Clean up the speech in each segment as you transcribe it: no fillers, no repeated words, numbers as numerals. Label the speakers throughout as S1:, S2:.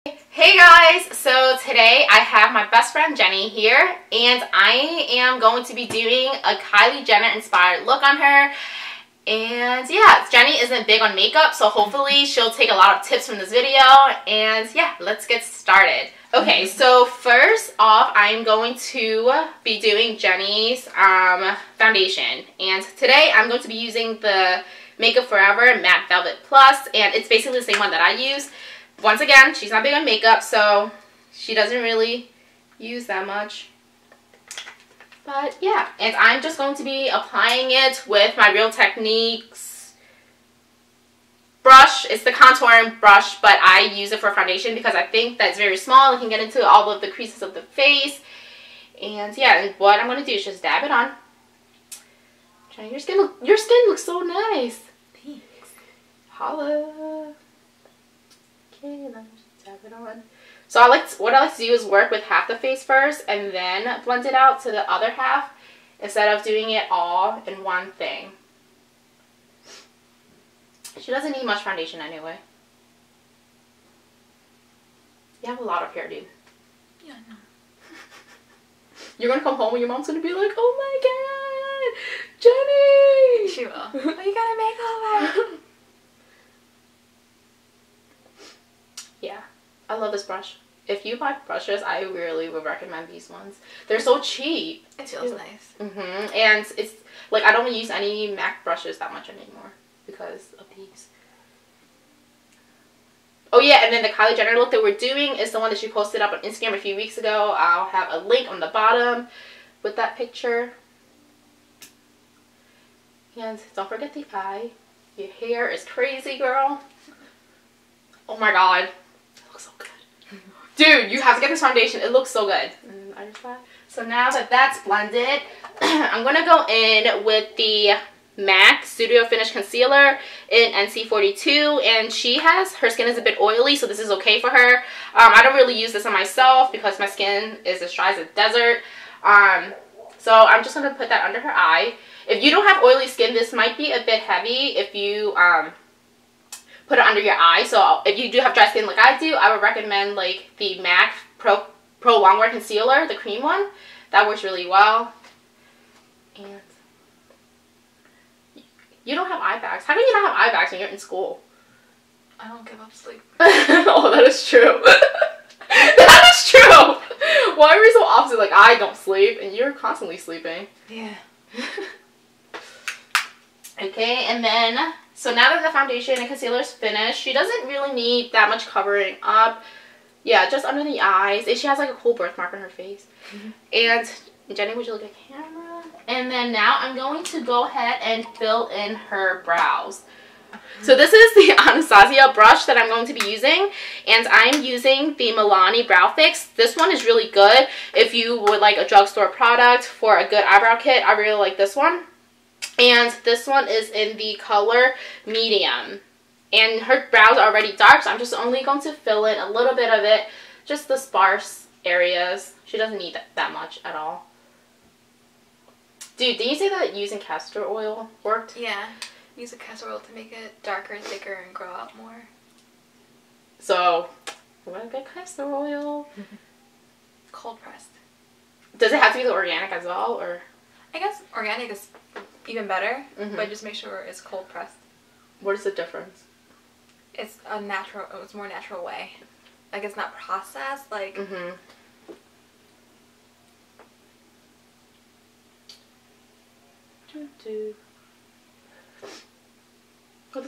S1: Hey guys, so today I have my best friend Jenny here and I am going to be doing a Kylie Jenner inspired look on her. And yeah, Jenny isn't big on makeup, so hopefully she'll take a lot of tips from this video. And yeah, let's get started. Okay, so first off, I'm going to be doing Jenny's foundation. And today I'm going to be using the Makeup Forever Matte Velvet Plus, and it's basically the same one that I use. Once again, she's not big on makeup, so she doesn't really use that much. But yeah, and I'm just going to be applying it with my Real Techniques brush. It's the contouring brush, but I use it for foundation because I think that's very small. It can get into all of the creases of the face. And yeah, and what I'm going to do is just dab it on. Your skin looks so nice. Thanks. Holla. Okay, and then just dab it on. So what I like to do is work with half the face first and then blend it out to the other half instead of doing it all in one thing. She doesn't need much foundation anyway. You have a lot of hair, dude.
S2: Yeah, I know.
S1: You're gonna come home and your mom's gonna be like, oh my god, Jenny!
S2: She will. Oh, you got a makeover!
S1: Yeah, I love this brush. If you buy brushes, I really would recommend these ones. They're so cheap.
S2: It feels nice.
S1: And it's like I don't use any MAC brushes that much anymore because of these. Oh yeah, and then the Kylie Jenner look that we're doing is the one that she posted up on Instagram a few weeks ago. I'll have a link on the bottom with that picture. And don't forget the eye. Your hair is crazy, girl. Oh my god. So good. Dude, you have to get this foundation. It looks so good. So now that that's blended, I'm going to go in with the MAC Studio Finish Concealer in NC42. And her skin is a bit oily, so this is okay for her. I don't really use this on myself because my skin is as dry as a desert. So I'm just going to put that under her eye. If you don't have oily skin, this might be a bit heavy if you put it under your eye. So if you do have dry skin like I do, I would recommend like the MAC Pro Longwear Concealer, the cream one. That works really well. And you don't have eye bags. How can you not have eye bags when you're in school?
S2: I don't give up sleep.
S1: Oh, that is true. That is true. Why are we so opposite? Like, I don't sleep and you're constantly sleeping.
S2: Yeah.
S1: Okay, and then, so now that the foundation and concealer is finished, she doesn't really need that much covering up. Yeah, just under the eyes. And she has like a cool birthmark on her face. And Jenny, would you look at camera? And then now I'm going to go ahead and fill in her brows. So this is the Anastasia brush that I'm going to be using. And I'm using the Milani Brow Fix. This one is really good if you would like a drugstore product for a good eyebrow kit. I really like this one. And this one is in the color medium. And her brows are already dark, so I'm just only going to fill in a little bit of it. Just the sparse areas. She doesn't need that much at all. Dude, did you say that using castor oil worked?
S2: Yeah. Use a castor oil to make it darker, thicker, and grow out more.
S1: So, I'm going to get castor oil.
S2: Cold pressed.
S1: Does it have to be the organic as well, or?
S2: I guess organic is even better, but just make sure it's cold pressed.
S1: What is the difference?
S2: It's a natural, it's more natural way. Like, it's not processed, like... Oh,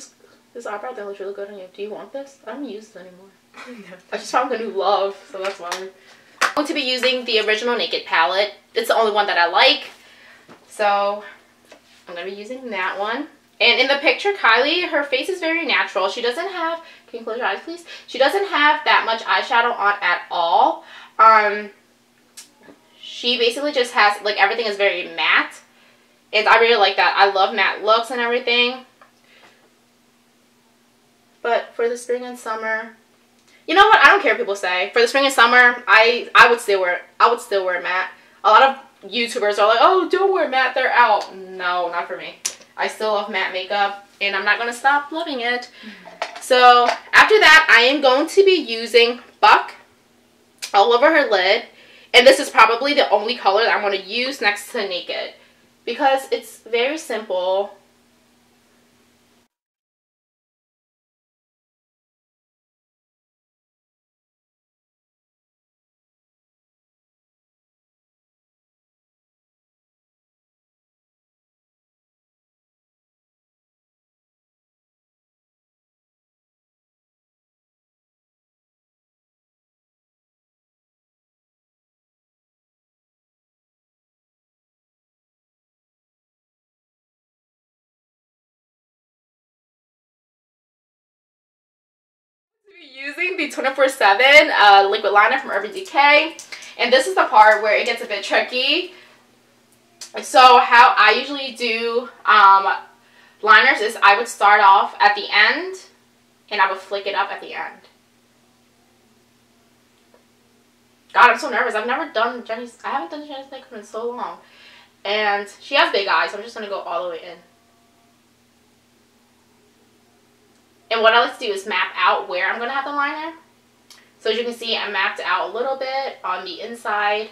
S2: this eyebrow that looks really good on you. Do you want this? I don't use this anymore. No. I just found a new love, so that's why. I'm going to be using the original Naked palette. It's the only one that I like. So, I'm going to be using that one. And in the picture, Kylie, her face is very natural. She doesn't have, can you close your eyes please? She doesn't have that much eyeshadow on at all. She basically just has, like, everything is very matte. And I really like that. I love matte looks and everything. But for the spring and summer, you know what? I don't care what people say. For the spring and summer, I would still wear matte. A lot of YouTubers are like, oh, don't wear matte, they're out. No, not for me. I still love matte makeup, and I'm not going to stop loving it. So So after that, I am going to be using Buck all over her lid. And this is probably the only color that I'm going to use next to Naked, because it's very simple. Using the 24/7 liquid liner from Urban Decay, and this is the part where it gets a bit tricky. So how I usually do liners is I would start off at the end and I would flick it up at the end. God, I'm so nervous. I've never done Jenny's, I haven't done Jenny's makeup in so long, and she has big eyes, so I'm just going to go all the way in. And what I like to do is map out where I'm going to have the liner. So as you can see, I mapped out a little bit on the inside.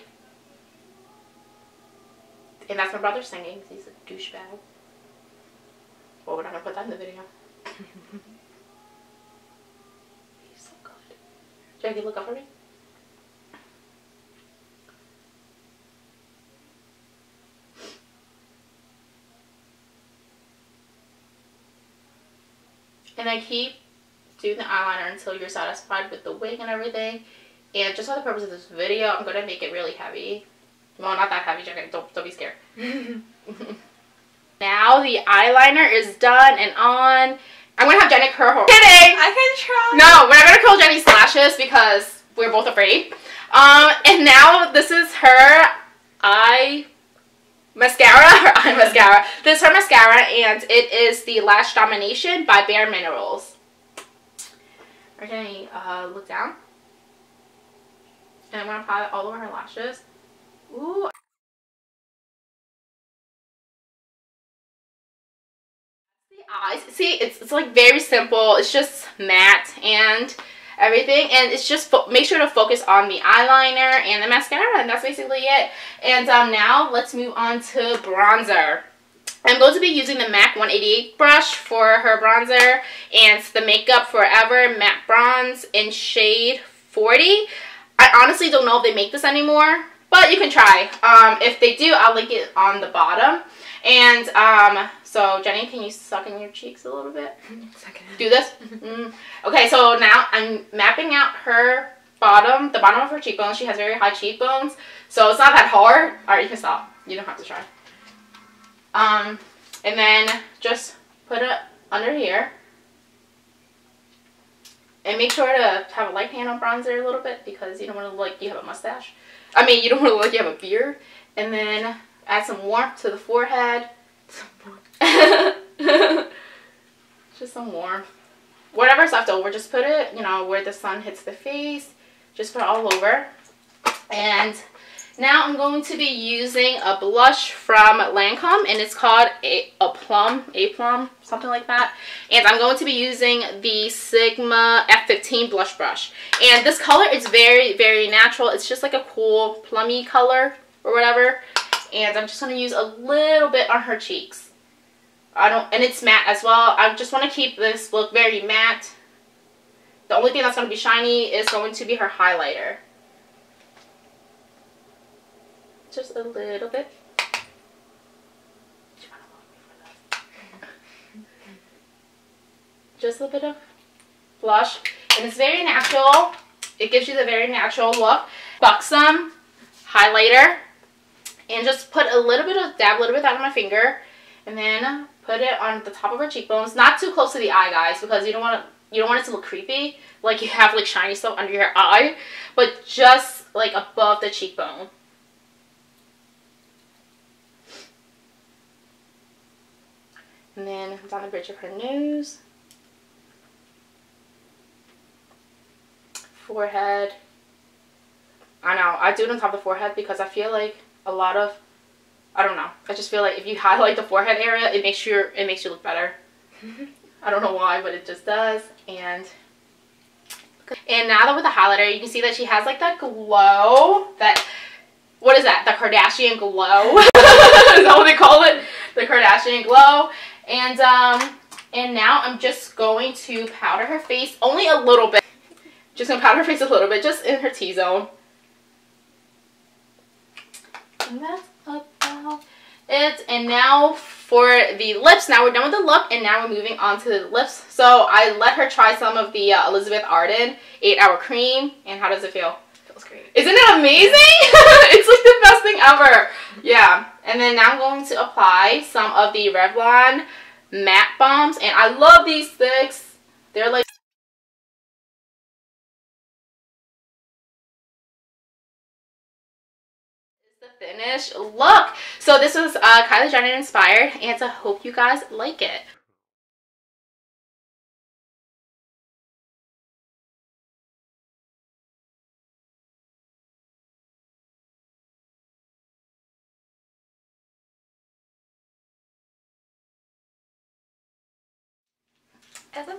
S2: And that's my brother singing, because he's a douchebag. Well, we're not going to put that in the video. He's so good. Jackie, look up for me. And I keep doing the eyeliner until you're satisfied with the wig and everything. And just for the purpose of this video, I'm going to make it really heavy. Well, not that heavy, Jackie. Don't be scared. Now the eyeliner is done and on. I'm going to have Jenny curl her. Kidding!
S1: I can try.
S2: No, we're not going to curl Jenny's lashes because we're both afraid. And now this is her eye mascara. This is her mascara, and it is the Lash Domination by Bare Minerals. We're going to look down. And I'm going to apply it all over her lashes. Ooh. The eyes. See, it's like very simple. It's just matte and everything, and it's just make sure to focus on the eyeliner and the mascara, and that's basically it. And now let's move on to bronzer. I'm going to be using the MAC 188 brush for her bronzer, and it's the Makeup Forever Matte Bronze in shade 40. I honestly don't know if they make this anymore, but you can try. If they do, I'll link it on the bottom. And so Jenny, can you suck in your cheeks a little bit? Do this. Okay, so now I'm mapping out her bottom, the bottom of her cheekbones. She has very high cheekbones, so it's not that hard. All right, you can stop. You don't have to try. And then just put it under here. And make sure to have a light hand on bronzer a little bit, because you don't want to look like you have a mustache. I mean, you don't want to look like you have a beard. And then add some warmth to the forehead. Just some warmth. Whatever's left over, just put it, you know, where the sun hits the face. Just put it all over. And now I'm going to be using a blush from Lancome, and it's called Aplum, something like that. And I'm going to be using the Sigma F15 blush brush. And this color is very, very natural. It's just like a cool plummy color or whatever. And I'm just going to use a little bit on her cheeks. And it's matte as well. I just want to keep this look very matte. The only thing that's going to be shiny is going to be her highlighter. Just a little bit. Just a bit of blush. And it's very natural. It gives you the very natural look. Buxom Highlighter. And just put a little bit of, dab a little bit out of my finger. And then put it on the top of her cheekbones. Not too close to the eye, guys, because you don't want it to look creepy. Like you have like shiny stuff under your eye. But just like above the cheekbone. And then down the bridge of her nose. Forehead. I know, I do it on top of the forehead because I feel like a lot of, I don't know, I just feel like if you highlight the forehead area, it makes you look better.
S1: I don't know why, but it just does. And now that with the highlighter, you can see that she has like that glow. That, what is that? The Kardashian glow. Is that what they call it? The Kardashian glow. And now I'm just going to powder her face only a little bit. Just gonna powder her face a little bit, just in her T-zone. And that's about it. And now for the lips. Now we're done with the look, and now we're moving on to the lips. So I let her try some of the Elizabeth Arden 8-Hour Cream. And how does it feel?
S2: Feels great.
S1: Isn't it amazing? It's like the best thing ever. Yeah. And then now I'm going to apply some of the Revlon matte bombs, and I love these sticks. They're like the finished look. So this was Kylie Jenner inspired, and I hope you guys like it.
S2: Essa é a